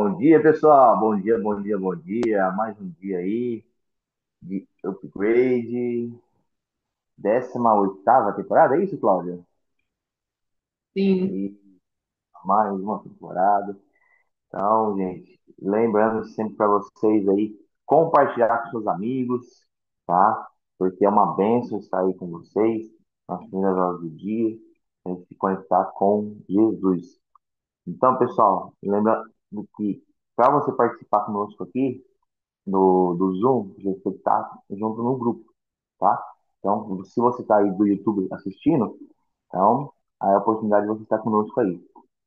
Bom dia, pessoal. Bom dia, bom dia, bom dia. Mais um dia aí de upgrade. 18ª temporada, é isso, Cláudia? Sim, E mais uma temporada. Então, gente, lembrando sempre para vocês aí, compartilhar com seus amigos, tá? Porque é uma bênção estar aí com vocês nas primeiras horas do dia, a gente se conectar com Jesus. Então, pessoal, lembra que para você participar conosco aqui, do Zoom, você tem que estar junto no grupo, tá? Então, se você está aí do YouTube assistindo, então, aí é a oportunidade de você estar conosco aí,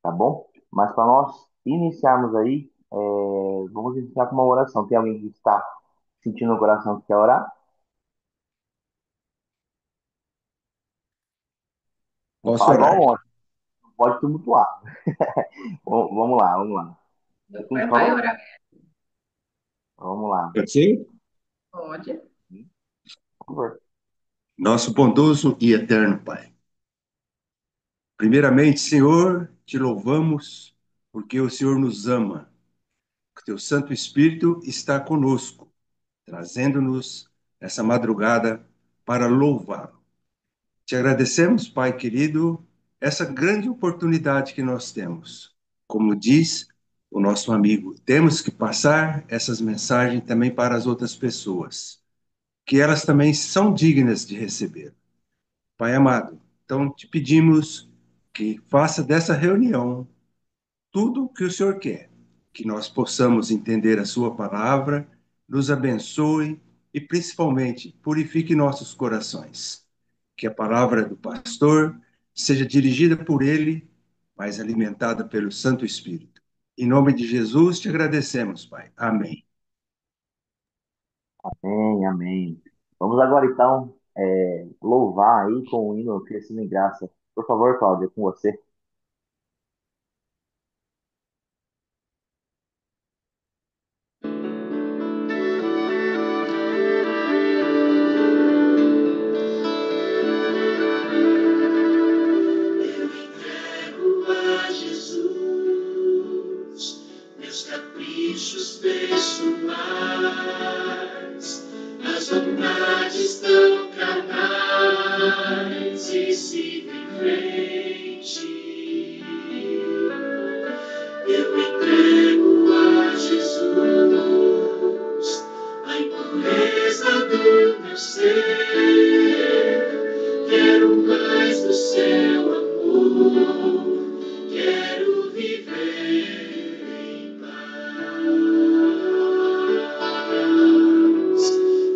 tá bom? Mas para nós iniciarmos aí, vamos iniciar com uma oração. Tem alguém que está sentindo o coração que quer orar? Não posso fala igual orar. ontem, não pode tumultuar. Vamos lá, vamos lá. Meu Quem pai vai falou? orar. Vamos lá. Pode ser? Por favor. Nosso bondoso e eterno Pai. Primeiramente, Senhor, te louvamos porque o Senhor nos ama. Que teu Santo Espírito está conosco, trazendo-nos essa madrugada para louvá-lo. Te agradecemos, Pai querido, essa grande oportunidade que nós temos. Como diz o nosso amigo, temos que passar essas mensagens também para as outras pessoas, que elas também são dignas de receber. Pai amado, então te pedimos que faça dessa reunião tudo o que o Senhor quer, que nós possamos entender a Sua palavra, nos abençoe e, principalmente, purifique nossos corações. Que a palavra do pastor seja dirigida por ele, mas alimentada pelo Santo Espírito. Em nome de Jesus te agradecemos, Pai. Amém. Amém, amém. Vamos agora então louvar aí com o hino Crescendo em Graça. Por favor, Cláudia, com você. Eu entrego a Jesus meus caprichos pessoais, as vontades tão carnais e sigo em frente. Eu entrego a Jesus a impureza do meu ser. Quero mais do seu amor, quero viver em paz.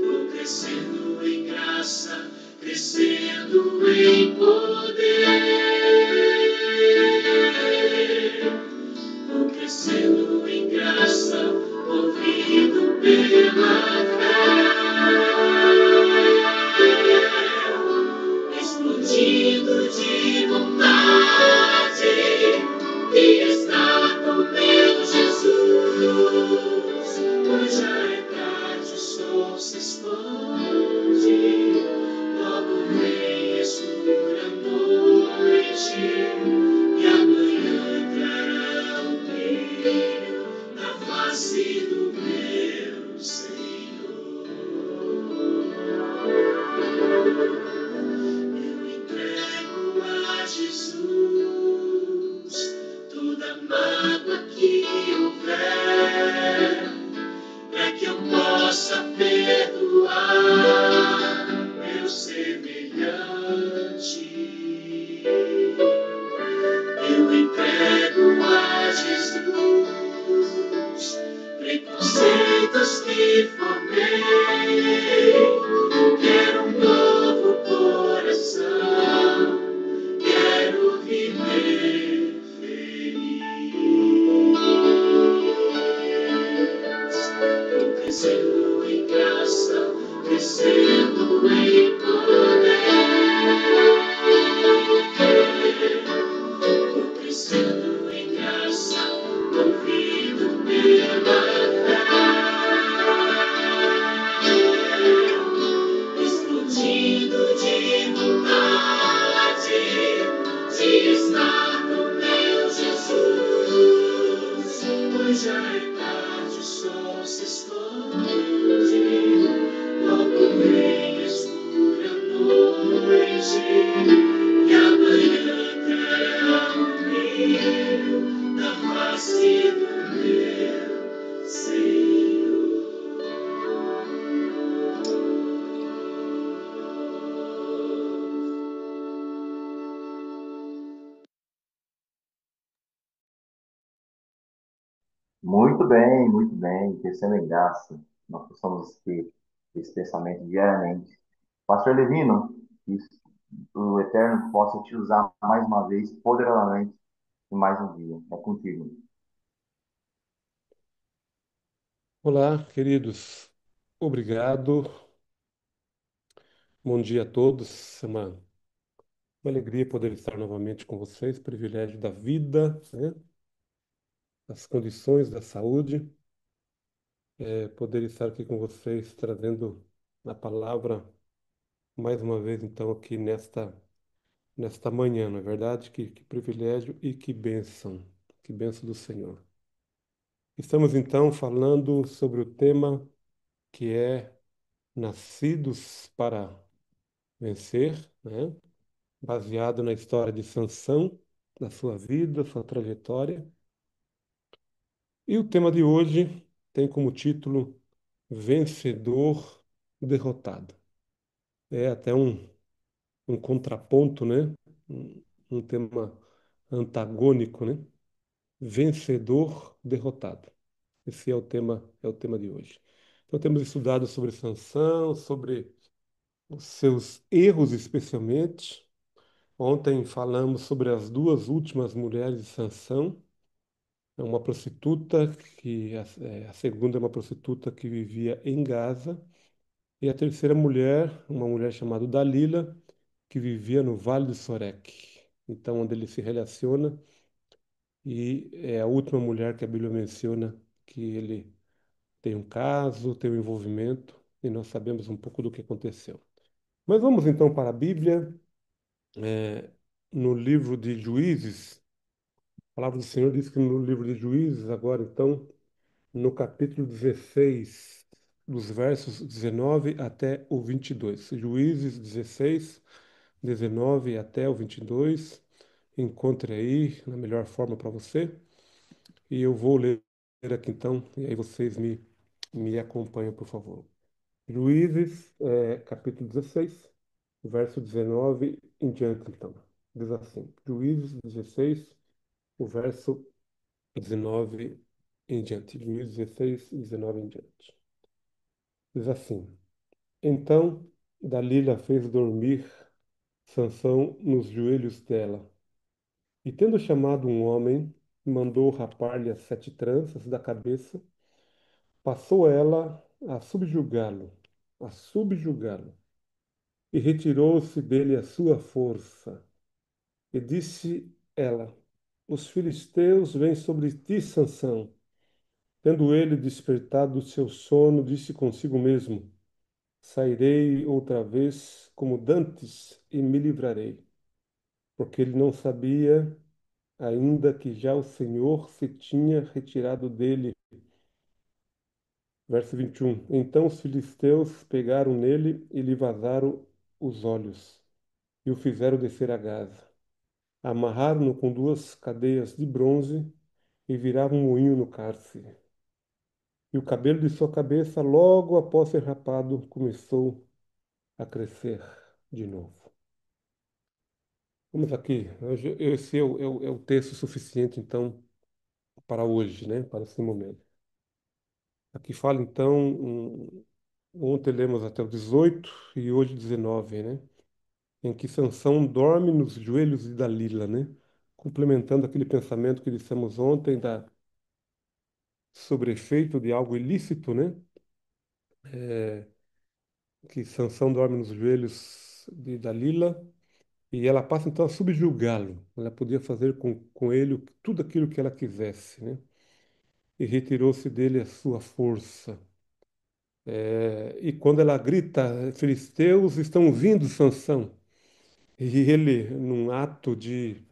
Vou crescendo em graça, crescendo em poder. muito bem, crescendo em graça. Nós possamos ter esse pensamento diariamente. Pastor Levino, que o Eterno possa te usar mais uma vez, poderosamente, em mais um dia. É contigo. Olá, queridos. Obrigado. Bom dia a todos. É uma alegria poder estar novamente com vocês. Privilégio da vida, né? Das condições da saúde. Poder estar aqui com vocês trazendo a palavra mais uma vez, então, aqui nesta manhã, não é verdade? Que privilégio e que bênção. Que bênção do Senhor. Estamos, então, falando sobre o tema que é Nascidos para Vencer, né? Baseado na história de Sansão, da sua vida, sua trajetória. E o tema de hoje tem como título Vencedor Derrotado. É até um contraponto, né? Um tema antagônico, né? Vencedor derrotado. Esse é o tema de hoje. Então temos estudado sobre Sansão, sobre os seus erros especialmente. Ontem falamos sobre as duas últimas mulheres de Sansão. É uma prostituta a segunda é uma prostituta que vivia em Gaza e a terceira mulher, uma mulher chamada Dalila, que vivia no Vale do Sorek. Então, onde ele se relaciona e é a última mulher que a Bíblia menciona que ele tem um caso, tem um envolvimento e nós sabemos um pouco do que aconteceu. Mas vamos então para a Bíblia, é, no livro de Juízes. A palavra do Senhor diz que no livro de Juízes, agora então, no capítulo 16, dos versos 19 até o 22. Juízes 16, 19 até o 22. Encontre aí na melhor forma para você. E eu vou ler aqui então, e aí vocês me acompanham, por favor. Juízes, capítulo 16, verso 19 em diante, então. Diz assim: Juízes 16, o verso 19 em diante. Juízes 16, 19 em diante. Diz assim: Então Dalila fez dormir Sansão nos joelhos dela, e tendo chamado um homem, mandou rapar-lhe as 7 tranças da cabeça, passou ela a subjugá-lo, e retirou-se dele a sua força. E disse ela: Os filisteus vêm sobre ti, Sansão. Tendo ele despertado do seu sono, disse consigo mesmo: Sairei outra vez como dantes e me livrarei. Porque ele não sabia ainda que já o Senhor se tinha retirado dele. Verso 21. Então os filisteus pegaram nele e lhe vazaram os olhos e o fizeram descer a Gaza. Amarraram-no com 2 cadeias de bronze e viravam um moinho no cárcere. E o cabelo de sua cabeça, logo após ser rapado, começou a crescer de novo. Vamos aqui. Esse é o texto suficiente, então, para hoje, né? Para esse momento. Aqui fala, então, ontem lemos até o 18 e hoje 19, né? Em que Sansão dorme nos joelhos de Dalila, né? Complementando aquele pensamento que dissemos ontem sobre efeito de algo ilícito, né? Que Sansão dorme nos joelhos de Dalila e ela passa então a subjugá-lo. Ela podia fazer com ele tudo aquilo que ela quisesse, né? E retirou-se dele a sua força. E quando ela grita, filisteus estão vindo, Sansão. E ele, num ato de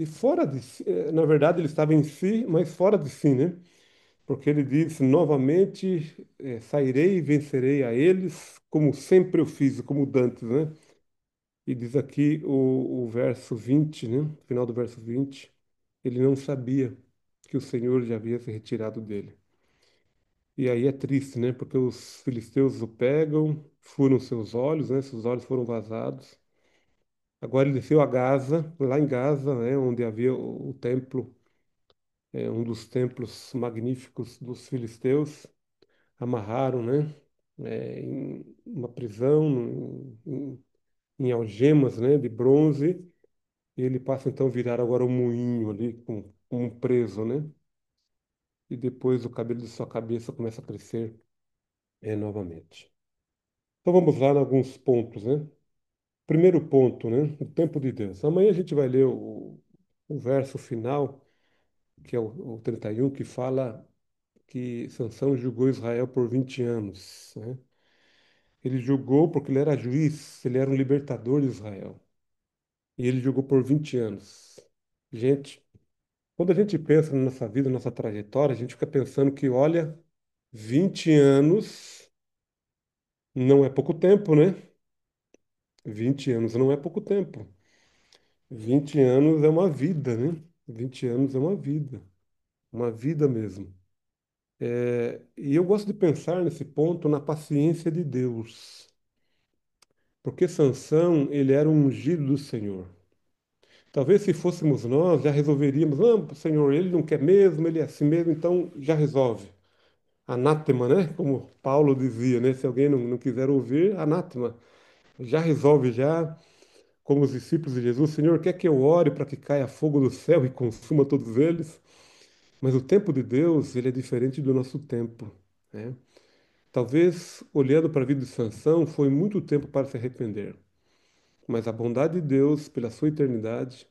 fora de si, na verdade ele estava em si, mas fora de si, né? Porque ele diz novamente, sairei e vencerei a eles, como sempre eu fiz, como dantes, né? E diz aqui o verso 20, né? Final do verso 20, ele não sabia que o Senhor já havia se retirado dele. E aí é triste, né? Porque os filisteus o pegam, furam seus olhos, né? Seus olhos foram vazados. Agora ele desceu a Gaza, lá em Gaza, né? Onde havia o templo um dos templos magníficos dos filisteus, amarraram, né, em uma prisão, em algemas, né, de bronze, e ele passa então a virar agora um moinho ali, com um preso, né, e depois o cabelo de sua cabeça começa a crescer novamente. Então vamos lá em alguns pontos, né? Primeiro ponto, né, o tempo de Deus. Amanhã a gente vai ler o verso final, que é o 31, que fala que Sansão julgou Israel por 20 anos, né? Ele julgou porque ele era juiz, ele era um libertador de Israel. E ele julgou por 20 anos. Gente, quando a gente pensa na nossa vida, na nossa trajetória, a gente fica pensando que, olha, 20 anos não é pouco tempo, né? 20 anos não é pouco tempo. 20 anos é uma vida, né? 20 anos é uma vida mesmo. E eu gosto de pensar nesse ponto na paciência de Deus, porque Sansão, ele era um ungido do Senhor. Talvez se fôssemos nós, já resolveríamos, não, Senhor, ele não quer mesmo, ele é assim mesmo, então já resolve. Anátema, né? Como Paulo dizia, né? Se alguém não quiser ouvir, anátema. Já resolve, já, como os discípulos de Jesus, Senhor, quer que eu ore para que caia fogo do céu e consuma todos eles? Mas o tempo de Deus, ele é diferente do nosso tempo, né? Talvez, olhando para a vida de Sansão, foi muito tempo para se arrepender. Mas a bondade de Deus, pela sua eternidade,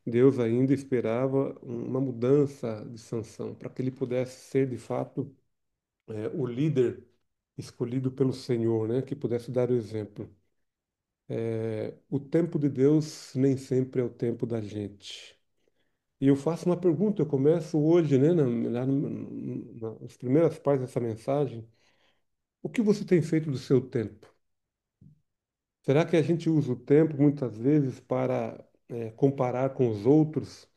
Deus ainda esperava uma mudança de Sansão, para que ele pudesse ser, de fato, o líder escolhido pelo Senhor, né? Que pudesse dar o exemplo. O tempo de Deus nem sempre é o tempo da gente. E eu faço uma pergunta, eu começo hoje, né, nas primeiras partes dessa mensagem. O que você tem feito do seu tempo? Será que a gente usa o tempo muitas vezes para comparar com os outros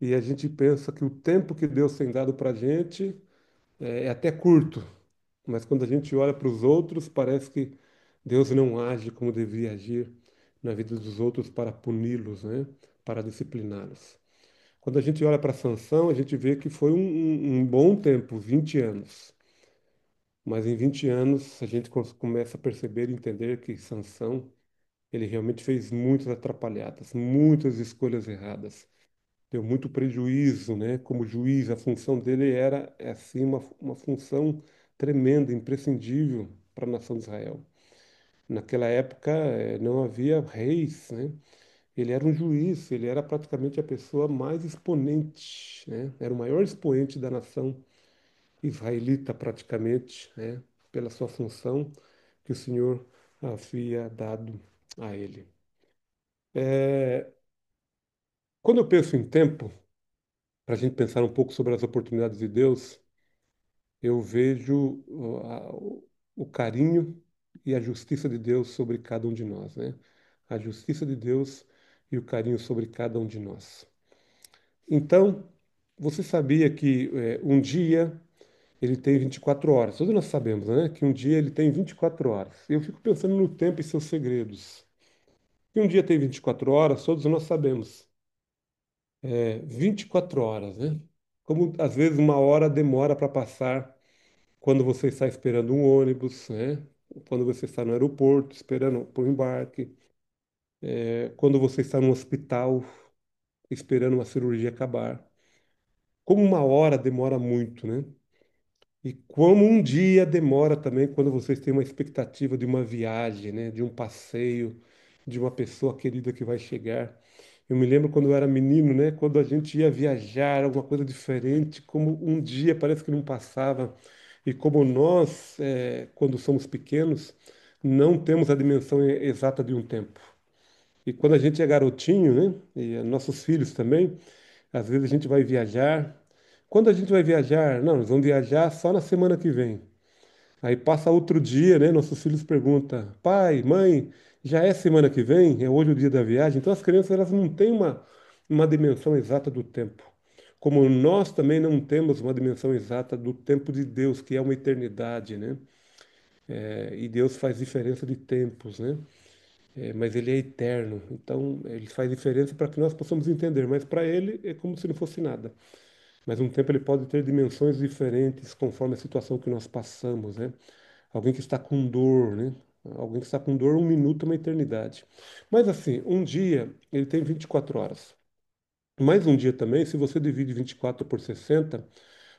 e a gente pensa que o tempo que Deus tem dado para a gente é até curto, mas quando a gente olha para os outros, parece que Deus não age como devia agir na vida dos outros para puni-los, né? Para discipliná-los. Quando a gente olha para Sansão, a gente vê que foi um bom tempo, 20 anos. Mas em 20 anos a gente começa a perceber e entender que Sansão, ele realmente fez muitas atrapalhadas, muitas escolhas erradas. Deu muito prejuízo, né? Como juiz, a função dele era, assim, uma função tremenda, imprescindível para a nação de Israel. Naquela época, não havia reis, né? Ele era um juiz, ele era praticamente a pessoa mais exponente, né? Era o maior expoente da nação israelita, praticamente, né? Pela sua função que o Senhor havia dado a ele. É, Quando eu penso em tempo, para a gente pensar um pouco sobre as oportunidades de Deus, eu vejo o carinho e a justiça de Deus sobre cada um de nós, né? A justiça de Deus e o carinho sobre cada um de nós. Então, você sabia que um dia ele tem 24 horas? Todos nós sabemos, né? Que um dia ele tem 24 horas. Eu fico pensando no tempo e seus segredos. Que um dia tem 24 horas, todos nós sabemos. 24 horas, né? Como às vezes uma hora demora para passar quando você está esperando um ônibus, né? Quando você está no aeroporto esperando por um embarque, quando você está no hospital esperando uma cirurgia acabar. Como uma hora demora muito, né? E como um dia demora também quando vocês têm uma expectativa de uma viagem, né? De um passeio, de uma pessoa querida que vai chegar. Eu me lembro quando eu era menino, né? Quando a gente ia viajar, alguma coisa diferente, como um dia parece que não passava. E como nós, quando somos pequenos, não temos a dimensão exata de um tempo. E quando a gente é garotinho, né? E nossos filhos também, às vezes a gente vai viajar. Quando a gente vai viajar? Não, nós vamos viajar só na semana que vem. Aí passa outro dia, né? Nossos filhos perguntam: pai, mãe, já é semana que vem? É hoje o dia da viagem? Então as crianças elas não têm uma dimensão exata do tempo. Como nós também não temos uma dimensão exata do tempo de Deus, que é uma eternidade, né? E Deus faz diferença de tempos, né? Mas Ele é eterno, então Ele faz diferença para que nós possamos entender, mas para Ele é como se não fosse nada. mas um tempo ele pode ter dimensões diferentes conforme a situação que nós passamos, né? Alguém que está com dor, né? Alguém que está com dor, um minuto é uma eternidade. Mas assim, um dia ele tem 24 horas. Mais um dia também, se você divide 24 por 60,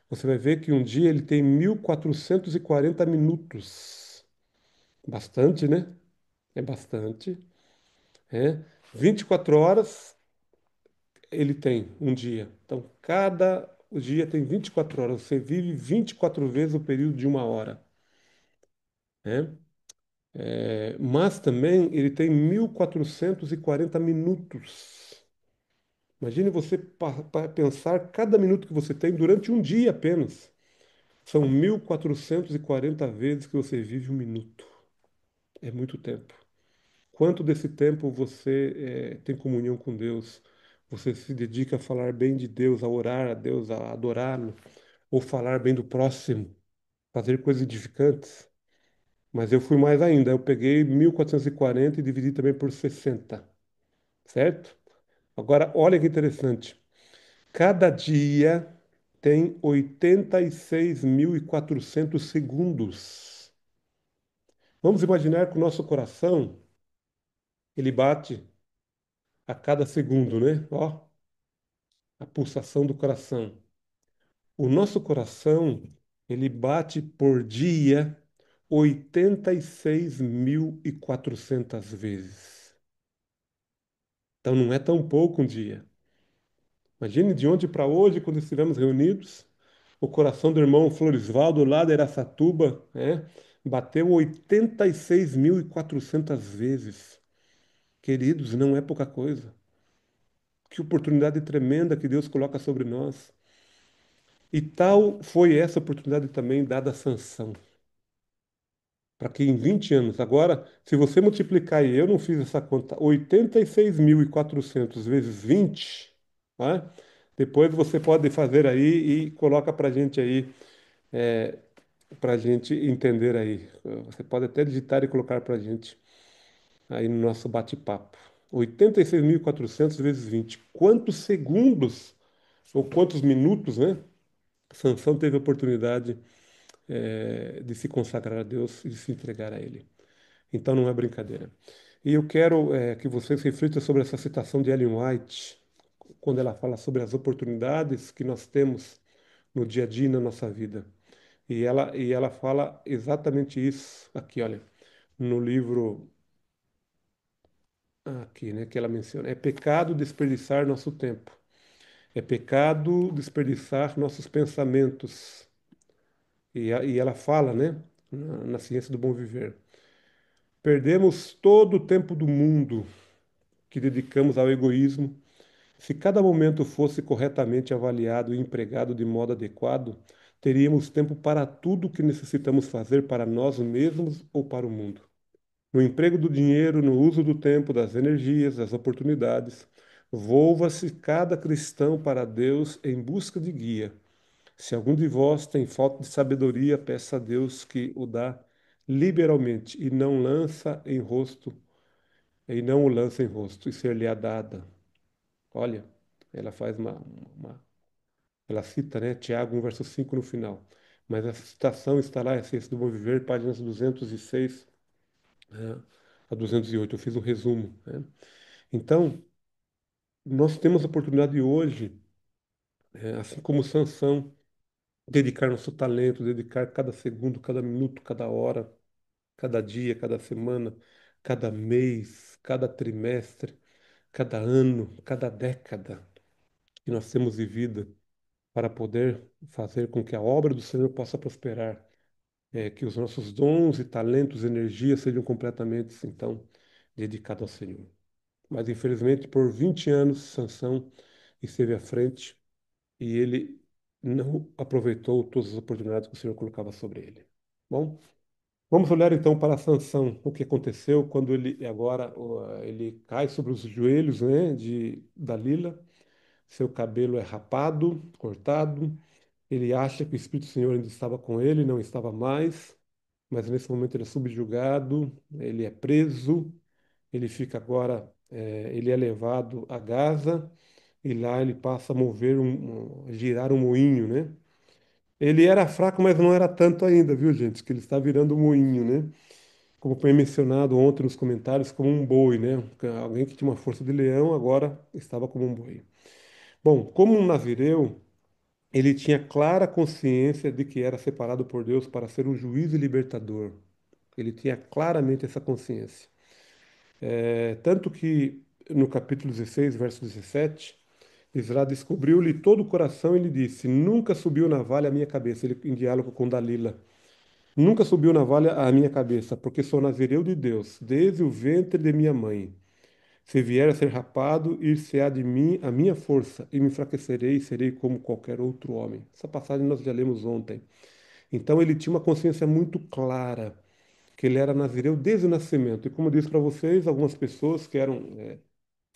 você vai ver que um dia ele tem 1440 minutos. Bastante, né? É bastante. É. 24 horas ele tem um dia. Então, cada dia tem 24 horas. Você vive 24 vezes o período de uma hora. Né? Mas também ele tem 1440 minutos. Imagine você pensar cada minuto que você tem durante um dia apenas. São 1440 vezes que você vive um minuto. É muito tempo. Quanto desse tempo você tem comunhão com Deus? Você se dedica a falar bem de Deus, a orar a Deus, a adorá-lo, ou falar bem do próximo, fazer coisas edificantes? Mas eu fui mais ainda, eu peguei 1440 e dividi também por 60, certo? Agora, olha que interessante. Cada dia tem 86.400 segundos. Vamos imaginar que o nosso coração, ele bate a cada segundo, né? Ó, a pulsação do coração. O nosso coração, ele bate por dia 86.400 vezes. Então não é tão pouco um dia. Imagine de ontem para hoje, quando estivemos reunidos, o coração do irmão Florisvaldo, lá de Araçatuba, né, bateu 86.400 vezes. Queridos, não é pouca coisa. Que oportunidade tremenda que Deus coloca sobre nós. E tal foi essa oportunidade também dada a Sansão. Para que em 20 anos, agora, se você multiplicar, e eu não fiz essa conta, 86.400 vezes 20, né? Depois você pode fazer aí e coloca para a gente aí, para a gente entender aí. Você pode até digitar e colocar para a gente aí no nosso bate-papo. 86.400 vezes 20. Quantos segundos ou quantos minutos, né? Sansão teve a oportunidade de se consagrar a Deus e de se entregar a Ele. Então não é brincadeira. E eu quero que vocês reflitam sobre essa citação de Ellen White, quando ela fala sobre as oportunidades que nós temos no dia a dia e na nossa vida. E ela fala exatamente isso aqui, olha, no livro aqui, né, que ela menciona. É pecado desperdiçar nosso tempo. É pecado desperdiçar nossos pensamentos. E ela fala, né, na ciência do bom viver. Perdemos todo o tempo do mundo que dedicamos ao egoísmo. Se cada momento fosse corretamente avaliado e empregado de modo adequado, teríamos tempo para tudo o que necessitamos fazer para nós mesmos ou para o mundo. No emprego do dinheiro, no uso do tempo, das energias, das oportunidades, volva-se cada cristão para Deus em busca de guia. Se algum de vós tem falta de sabedoria, peça a Deus que o dá liberalmente e não o lança em rosto, e ser-lhe-á dada. Olha, ela faz ela cita, né, Tiago 1, verso 5 no final. Mas essa citação está lá, é Ciência do Bom Viver, páginas 206, né, a 208. Eu fiz um resumo, né? Então, nós temos a oportunidade hoje, assim como Sansão, dedicar nosso talento, dedicar cada segundo, cada minuto, cada hora, cada dia, cada semana, cada mês, cada trimestre, cada ano, cada década que nós temos vivido para poder fazer com que a obra do Senhor possa prosperar, que os nossos dons e talentos, energias sejam completamente, então, dedicados ao Senhor. Mas, infelizmente, por 20 anos, Sansão esteve à frente e ele não aproveitou todas as oportunidades que o Senhor colocava sobre ele. Bom, vamos olhar então para Sansão, o que aconteceu quando ele agora ele cai sobre os joelhos, né, de Dalila, seu cabelo é rapado, cortado, ele acha que o Espírito do Senhor ainda estava com ele, não estava mais, mas nesse momento ele é subjugado, ele é preso, ele fica agora, ele é levado a Gaza e lá ele passa a mover a girar um moinho, né? Ele era fraco, mas não era tanto ainda, viu, gente? Que ele está virando um moinho, né? Como foi mencionado ontem nos comentários, como um boi, né? Alguém que tinha uma força de leão agora estava como um boi. Bom, como um nazireu, ele tinha clara consciência de que era separado por Deus para ser um juiz e libertador. Ele tinha claramente essa consciência. Tanto que no capítulo 16, verso 17, Israel descobriu-lhe todo o coração e lhe disse: Nunca subiu navalha à minha cabeça. Ele em diálogo com Dalila. Nunca subiu navalha à minha cabeça, porque sou nazireu de Deus, desde o ventre de minha mãe. Se vier a ser rapado, ir-se-á de mim a minha força, e me enfraquecerei e serei como qualquer outro homem. Essa passagem nós já lemos ontem. Então ele tinha uma consciência muito clara que ele era nazireu desde o nascimento. E como eu disse para vocês, algumas pessoas que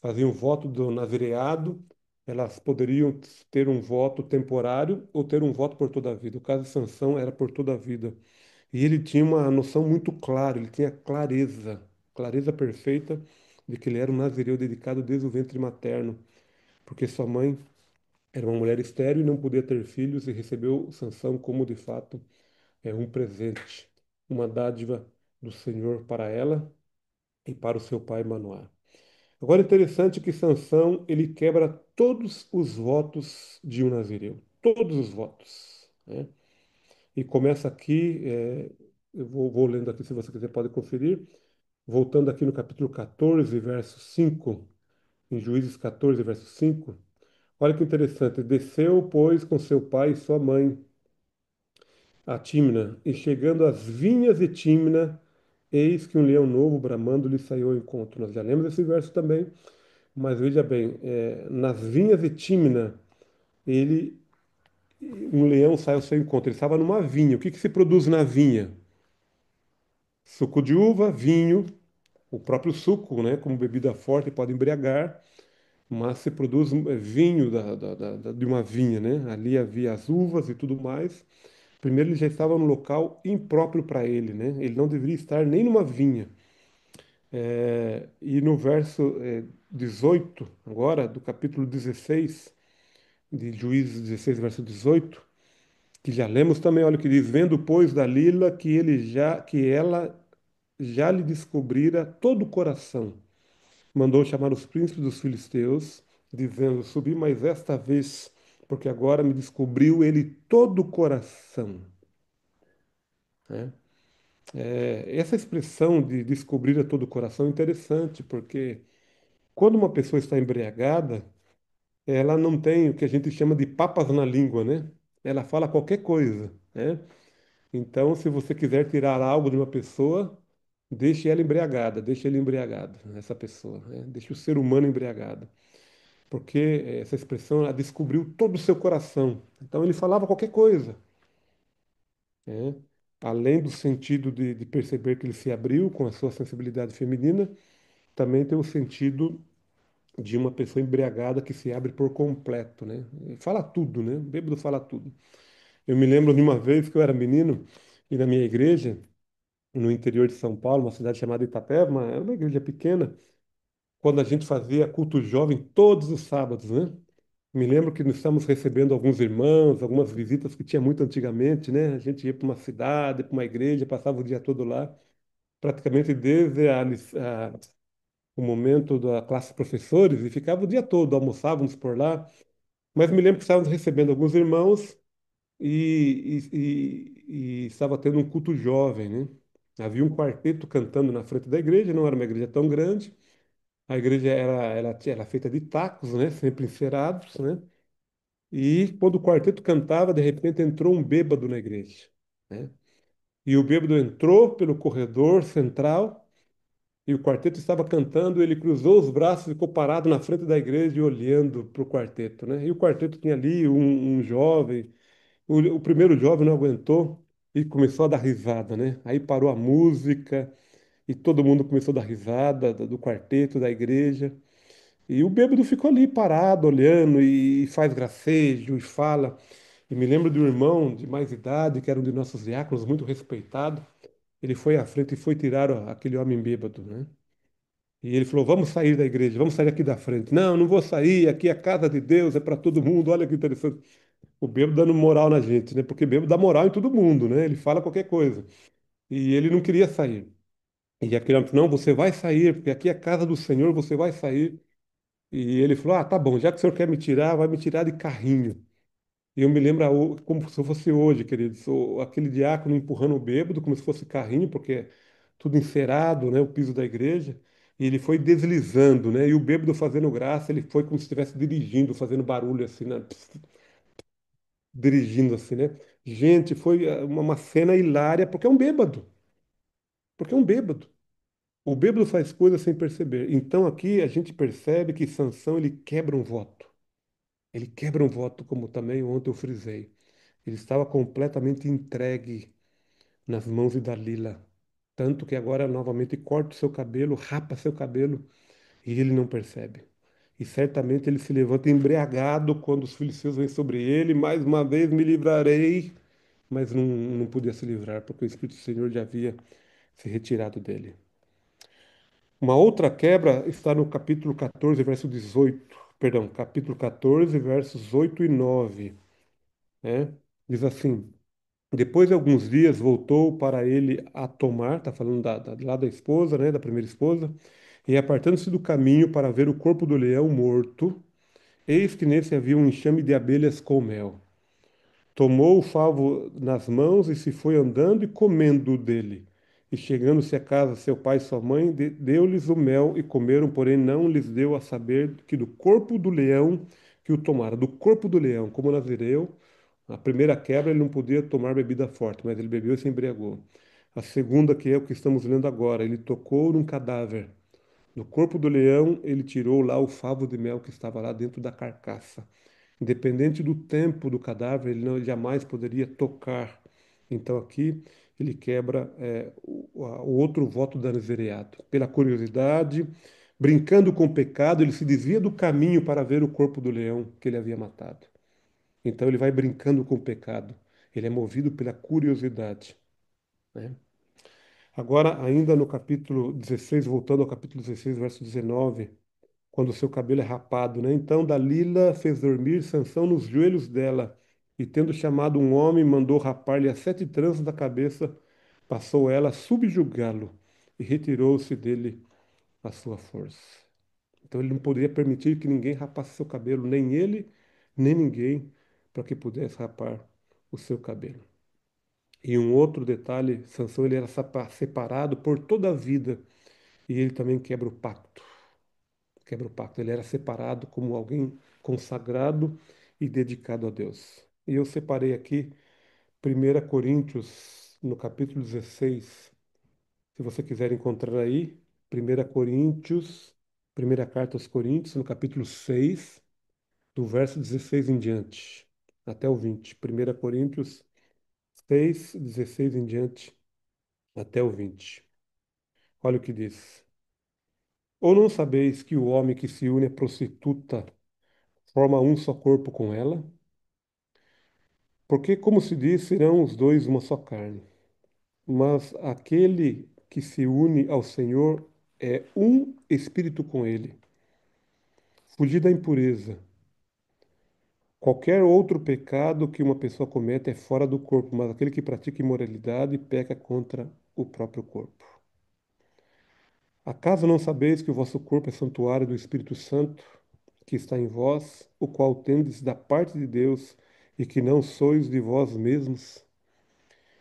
faziam voto do nazireado, elas poderiam ter um voto temporário ou ter um voto por toda a vida. O caso de Sansão era por toda a vida. E ele tinha uma noção muito clara, ele tinha clareza, clareza perfeita de que ele era um nazireu dedicado desde o ventre materno, porque sua mãe era uma mulher estéril e não podia ter filhos e recebeu Sansão como de fato um presente, uma dádiva do Senhor para ela e para o seu pai Manoá. Agora é interessante que Sansão ele quebra todos os votos de um nazireu, todos os votos, né? E começa aqui, vou lendo aqui, se você quiser pode conferir, voltando aqui no capítulo 14, verso 5, em Juízes 14, verso 5. Olha que interessante. Desceu, pois, com seu pai e sua mãe a Tímna, e chegando às vinhas de Tímna, eis que um leão novo bramando lhe saiu ao encontro. Nós já lemos esse verso também, mas veja bem, nas vinhas de Tímna, ele, um leão saiu ao seu encontro. Ele estava numa vinha. O que que se produz na vinha? Suco de uva, vinho, o próprio suco, né, como bebida forte, pode embriagar, mas se produz vinho de uma vinha, né? Ali havia as uvas e tudo mais. Primeiro, ele já estava num local impróprio para ele, né? Ele não deveria estar nem numa vinha. E no verso 18, agora, do capítulo 16, de Juízes 16, verso 18, que já lemos também, olha o que diz: Vendo, pois, Dalila que ela já lhe descobrira todo o coração, mandou chamar os príncipes dos filisteus, dizendo: Subi mais esta vez, porque agora me descobriu ele todo o coração. Né? Essa expressão de descobrir a todo o coração é interessante, porque quando uma pessoa está embriagada, ela não tem o que a gente chama de papas na língua, né? Ela fala qualquer coisa, né? Então, se você quiser tirar algo de uma pessoa, deixe ela embriagada, deixe ele embriagado, essa pessoa, né? Deixe o ser humano embriagado. Porque essa expressão ela descobriu todo o seu coração. Então ele falava qualquer coisa, né? Além do sentido de perceber que ele se abriu com a sua sensibilidade feminina, também tem o sentido de uma pessoa embriagada que se abre por completo, né? E fala tudo, né? O bêbado fala tudo. Eu me lembro de uma vez que eu era menino e na minha igreja, no interior de São Paulo, uma cidade chamada Itapeva, era uma igreja pequena, quando a gente fazia culto jovem todos os sábados, né? Me lembro que nós estávamos recebendo alguns irmãos, algumas visitas que tinha muito antigamente, né? A gente ia para uma cidade, para uma igreja, passava o dia todo lá, praticamente desde o momento da classe de professores e ficava o dia todo, almoçávamos por lá. Mas me lembro que estávamos recebendo alguns irmãos e estava tendo um culto jovem, né? Havia um quarteto cantando na frente da igreja, não era uma igreja tão grande. A igreja era feita de tacos, né? Sempre encerados, né? E quando o quarteto cantava, de repente entrou um bêbado na igreja, né? E o bêbado entrou pelo corredor central e o quarteto estava cantando. Ele cruzou os braços, ficou parado na frente da igreja e olhando para o quarteto, né? E o quarteto tinha ali um jovem. O primeiro jovem não aguentou e começou a dar risada, né? Aí parou a música e todo mundo começou a dar risada do quarteto, da igreja. E o bêbado ficou ali parado, olhando e faz gracejo e fala. E me lembro de um irmão de mais idade, que era um de nossos diáconos, muito respeitado. Ele foi à frente e foi tirar aquele homem bêbado, né? E ele falou: vamos sair da igreja, vamos sair aqui da frente. Não, não vou sair, aqui é a casa de Deus, é para todo mundo. Olha que interessante. O bêbado dando moral na gente, né? Porque bêbado dá moral em todo mundo, né? Ele fala qualquer coisa. E ele não queria sair. E aquele homem falou: não, você vai sair, porque aqui é a casa do Senhor, você vai sair. E ele falou: ah, tá bom, já que o senhor quer me tirar, vai me tirar de carrinho. E eu me lembro como se fosse hoje, querido, aquele diácono empurrando o bêbado como se fosse carrinho, porque é tudo encerado, né, o piso da igreja, e ele foi deslizando, né, e o bêbado fazendo graça, ele foi como se estivesse dirigindo, fazendo barulho assim, né, dirigindo assim, né. Gente, foi uma cena hilária, porque é um bêbado, porque é um bêbado. O bêbado faz coisas sem perceber. Então aqui a gente percebe que Sansão ele quebra um voto. Ele quebra um voto, como também ontem eu frisei. Ele estava completamente entregue nas mãos de Dalila. Tanto que agora novamente corta o seu cabelo, rapa seu cabelo e ele não percebe. E certamente ele se levanta embriagado quando os filisteus vêm sobre ele. Mais uma vez me livrarei, mas não podia se livrar porque o Espírito do Senhor já havia se retirado dele. Uma outra quebra está no capítulo 14, verso 18. Perdão, capítulo 14, versos 8 e 9, né? Diz assim: depois de alguns dias voltou para ele a tomar, está falando lá da esposa, né, da primeira esposa, e apartando-se do caminho para ver o corpo do leão morto, eis que nesse havia um enxame de abelhas com mel. Tomou o favo nas mãos e se foi andando e comendo dele. E chegando-se a casa, seu pai e sua mãe, deu-lhes o mel e comeram, porém não lhes deu a saber que do corpo do leão que o tomara. Do corpo do leão, como nazireu, a primeira quebra ele não podia tomar bebida forte, mas ele bebeu e se embriagou. A segunda, que é o que estamos lendo agora, ele tocou num cadáver. No corpo do leão, ele tirou lá o favo de mel que estava lá dentro da carcaça. Independente do tempo do cadáver, ele não jamais poderia tocar. Então aqui ele quebra o outro voto danazereado. Pela curiosidade, brincando com o pecado, ele se desvia do caminho para ver o corpo do leão que ele havia matado. Então ele vai brincando com o pecado. Ele é movido pela curiosidade, né? Agora, ainda no capítulo 16, voltando ao capítulo 16, verso 19, quando o seu cabelo é rapado, né? Então Dalila fez dormir Sansão nos joelhos dela, e tendo chamado um homem, mandou rapar-lhe as 7 tranças da cabeça, passou ela a subjugá-lo, e retirou-se dele a sua força. Então ele não poderia permitir que ninguém rapasse seu cabelo, nem ele, nem ninguém, para que pudesse rapar o seu cabelo. E um outro detalhe, Sansão ele era separado por toda a vida, e ele também quebra o pacto. Quebra o pacto. Ele era separado como alguém consagrado e dedicado a Deus. E eu separei aqui 1 Coríntios, no capítulo 16. Se você quiser encontrar aí, 1 Coríntios, primeira carta aos Coríntios, no capítulo 6, do verso 16 em diante, até o 20. 1 Coríntios 6, 16 em diante, até o 20. Olha o que diz. Ou não sabeis que o homem que se une à prostituta forma um só corpo com ela? Porque, como se diz, serão os dois uma só carne. Mas aquele que se une ao Senhor é um espírito com ele. Fugir da impureza. Qualquer outro pecado que uma pessoa cometa é fora do corpo, mas aquele que pratica imoralidade peca contra o próprio corpo. Acaso não sabeis que o vosso corpo é santuário do Espírito Santo, que está em vós, o qual tendes da parte de Deus, e que não sois de vós mesmos?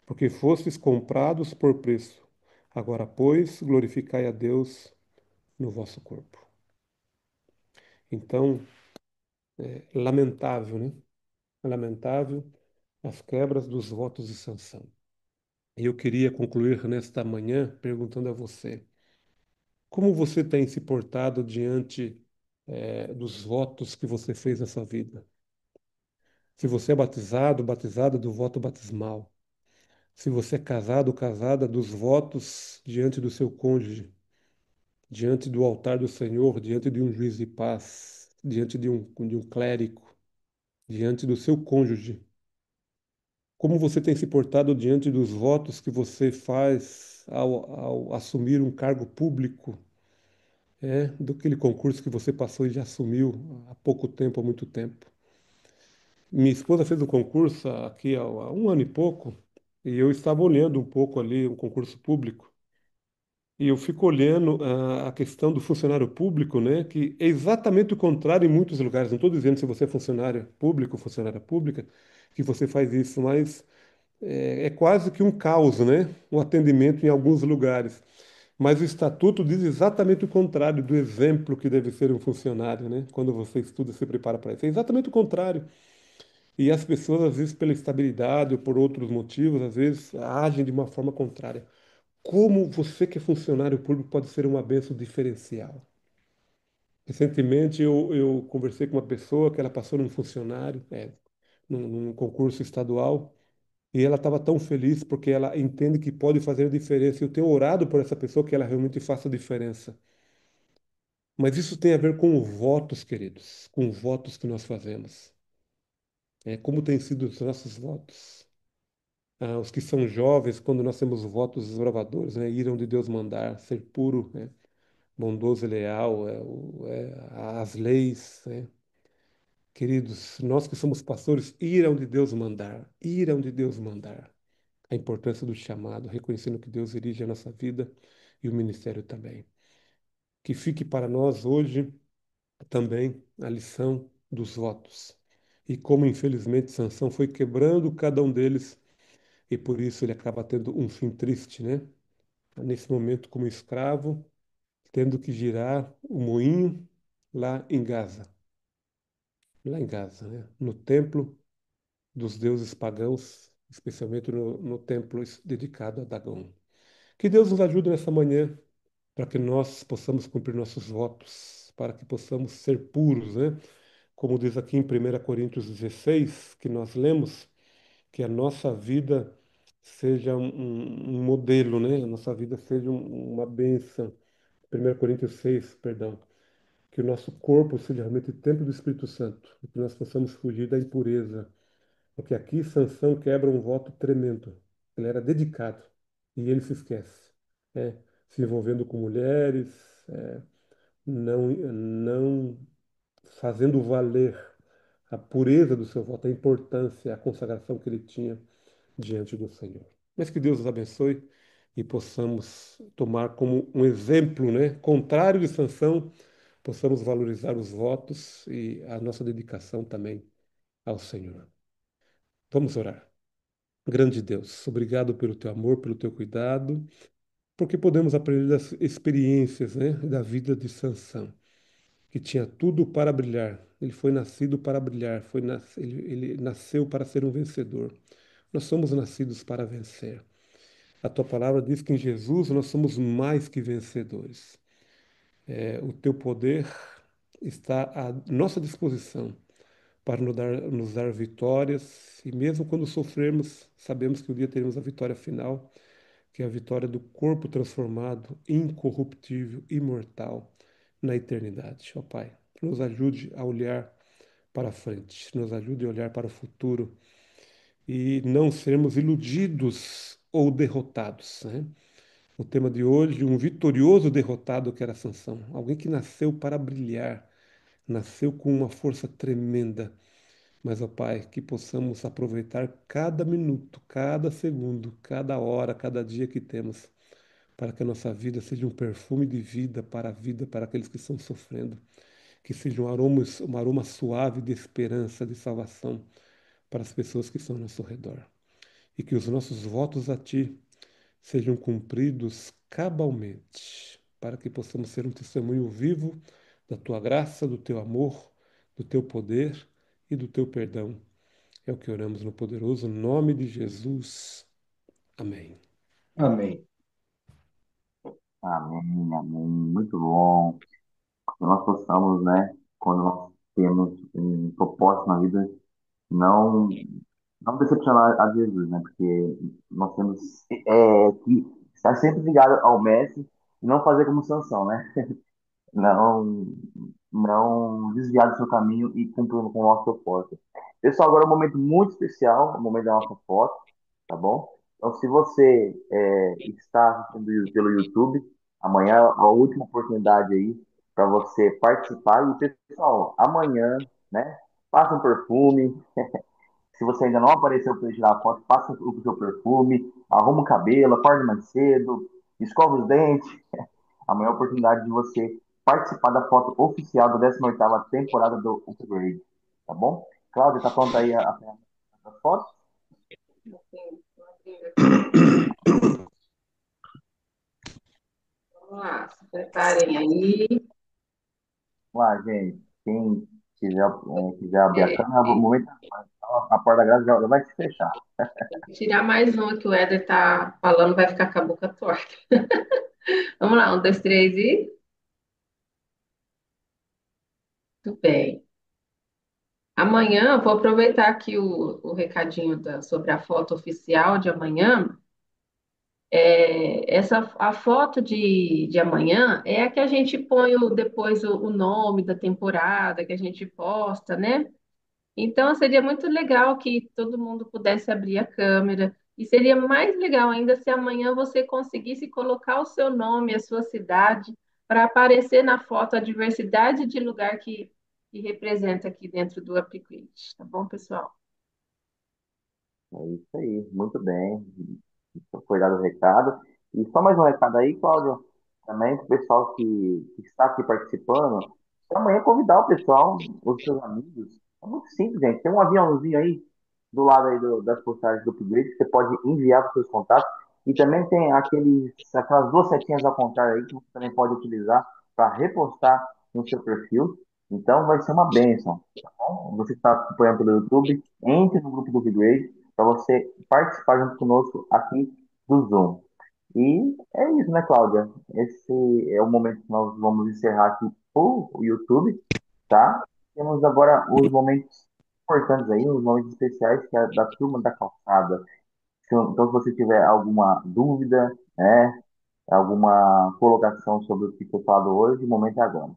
Porque fostes comprados por preço. Agora, pois, glorificai a Deus no vosso corpo. Então, lamentável, né? Lamentável as quebras dos votos de Sansão. E eu queria concluir nesta manhã perguntando a você: como você tem se portado diante, dos votos que você fez nessa vida? Se você é batizado, batizada do voto batismal. Se você é casado ou casada, dos votos diante do seu cônjuge, diante do altar do Senhor, diante de um juiz de paz, diante de um clérigo, diante do seu cônjuge. Como você tem se portado diante dos votos que você faz ao assumir um cargo público, do que aquele concurso que você passou e já assumiu há pouco tempo, há muito tempo. Minha esposa fez o concurso aqui há um ano e pouco, e eu estava olhando um pouco ali o concurso público, e eu fico olhando a questão do funcionário público, né, que é exatamente o contrário em muitos lugares. Não estou dizendo se você é funcionário público, funcionária pública, que você faz isso, mas é quase que um caos, né, o atendimento em alguns lugares. Mas o estatuto diz exatamente o contrário do exemplo que deve ser um funcionário, né? Quando você estuda e se prepara para isso. É exatamente o contrário. E as pessoas, às vezes, pela estabilidade ou por outros motivos, às vezes, agem de uma forma contrária. Como você que é funcionário público pode ser uma bênção diferencial? Recentemente, eu conversei com uma pessoa que ela passou num funcionário, num concurso estadual, e ela estava tão feliz porque ela entende que pode fazer diferença. Eu tenho orado por essa pessoa que ela realmente faça diferença. Mas isso tem a ver com votos, queridos, com votos que nós fazemos. Como têm sido os nossos votos? Os que são jovens, quando nós temos votos desbravadores, né? Irão de Deus mandar, ser puro, né? Bondoso e leal, as leis, né? Queridos, nós que somos pastores, irão de Deus mandar, irão de Deus mandar. A importância do chamado, reconhecendo que Deus dirige a nossa vida e o ministério também. Que fique para nós hoje também a lição dos votos. E como infelizmente Sansão foi quebrando cada um deles, e por isso ele acaba tendo um fim triste, né? Nesse momento como escravo, tendo que girar o moinho lá em Gaza, né? No templo dos deuses pagãos, especialmente no templo dedicado a Dagom. Que Deus nos ajude nessa manhã para que nós possamos cumprir nossos votos, para que possamos ser puros, né? Como diz aqui em 1 Coríntios 16, que nós lemos, que a nossa vida seja um modelo, né? A nossa vida seja uma bênção. 1 Coríntios 6, perdão. Que o nosso corpo seja realmente templo do Espírito Santo, e que nós possamos fugir da impureza. Porque aqui Sansão quebra um voto tremendo. Ele era dedicado e ele se esquece, né? Se envolvendo com mulheres, não fazendo valer a pureza do seu voto, a importância, a consagração que ele tinha diante do Senhor. Mas que Deus nos abençoe e possamos tomar como um exemplo, né, contrário de Sansão, possamos valorizar os votos e a nossa dedicação também ao Senhor. Vamos orar. Grande Deus, obrigado pelo teu amor, pelo teu cuidado, porque podemos aprender das experiências, né, da vida de Sansão, que tinha tudo para brilhar. Ele foi nascido para brilhar, ele nasceu para ser um vencedor. Nós somos nascidos para vencer. A tua palavra diz que em Jesus nós somos mais que vencedores. O teu poder está à nossa disposição para nos dar vitórias, e mesmo quando sofrermos, sabemos que um dia teremos a vitória final, que é a vitória do corpo transformado, incorruptível, imortal, na eternidade. Ó Pai, nos ajude a olhar para frente, nos ajude a olhar para o futuro e não sermos iludidos ou derrotados, né? O tema de hoje, um vitorioso derrotado que era Sansão, alguém que nasceu para brilhar, nasceu com uma força tremenda. Mas, ó Pai, que possamos aproveitar cada minuto, cada segundo, cada hora, cada dia que temos, para que a nossa vida seja um perfume de vida para aqueles que estão sofrendo, que seja um aroma suave de esperança, de salvação para as pessoas que estão ao nosso redor. E que os nossos votos a Ti sejam cumpridos cabalmente, para que possamos ser um testemunho vivo da Tua graça, do Teu amor, do Teu poder e do Teu perdão. É o que oramos no poderoso nome de Jesus. Amém. Amém. Amém, amém. Muito bom. Que nós possamos, né, quando nós temos um propósito na vida, não, não decepcionar a Jesus, né? Porque nós temos que estar sempre ligado ao Mestre e não fazer como Sansão, né? Não, não desviar do seu caminho e cumprir com o nosso propósito. Pessoal, agora é um momento muito especial, o momento da nossa foto, tá bom? Então, se você está assistindo pelo YouTube, amanhã é a última oportunidade aí para você participar. E, pessoal, amanhã, né? Passa um perfume. Se você ainda não apareceu para tirar a foto, passa o seu perfume, arruma o cabelo, acorda mais cedo, escova os dentes. Amanhã é a oportunidade de você participar da foto oficial da 18ª temporada do Upgrade. Tá bom? Cláudia, tá pronta aí a foto? Sim, tô abrindo aqui. Vamos lá, se preparem aí. Vamos lá, gente. Quem quiser abrir a É, câmera, no momento a porta da grade já vai se fechar. tem que tirar mais uma que o Éder tá falando, vai ficar com a boca torta. Vamos lá, um, dois, três e. Tudo bem. Amanhã, eu vou aproveitar aqui o recadinho sobre a foto oficial de amanhã. A foto de amanhã é a que a gente põe depois o nome da temporada que a gente posta, né? Então, seria muito legal que todo mundo pudesse abrir a câmera. E seria mais legal ainda se amanhã você conseguisse colocar o seu nome, a sua cidade, para aparecer na foto a diversidade de lugar que representa aqui dentro do Upgrade. Tá bom, pessoal? É isso aí, muito bem. Foi dado o recado. E só mais um recado aí, Cláudio, também para o pessoal que está aqui participando. Amanhã convidar o pessoal, os seus amigos. É muito simples, gente. Tem um aviãozinho aí do lado aí das postagens do Upgrade que você pode enviar para os seus contatos. E também tem aquelas duas setinhas ao contrário aí que você também pode utilizar para repostar no seu perfil. Então vai ser uma bênção. Tá bom? Você que está acompanhando pelo YouTube, entre no grupo do Upgrade para você participar junto conosco aqui do Zoom. E é isso, né, Cláudia? Esse é o momento que nós vamos encerrar aqui o YouTube, tá? Temos agora os momentos importantes aí, os momentos especiais que é da turma da calçada. Então, se você tiver alguma dúvida, né, alguma colocação sobre o que foi falado hoje, o momento é agora.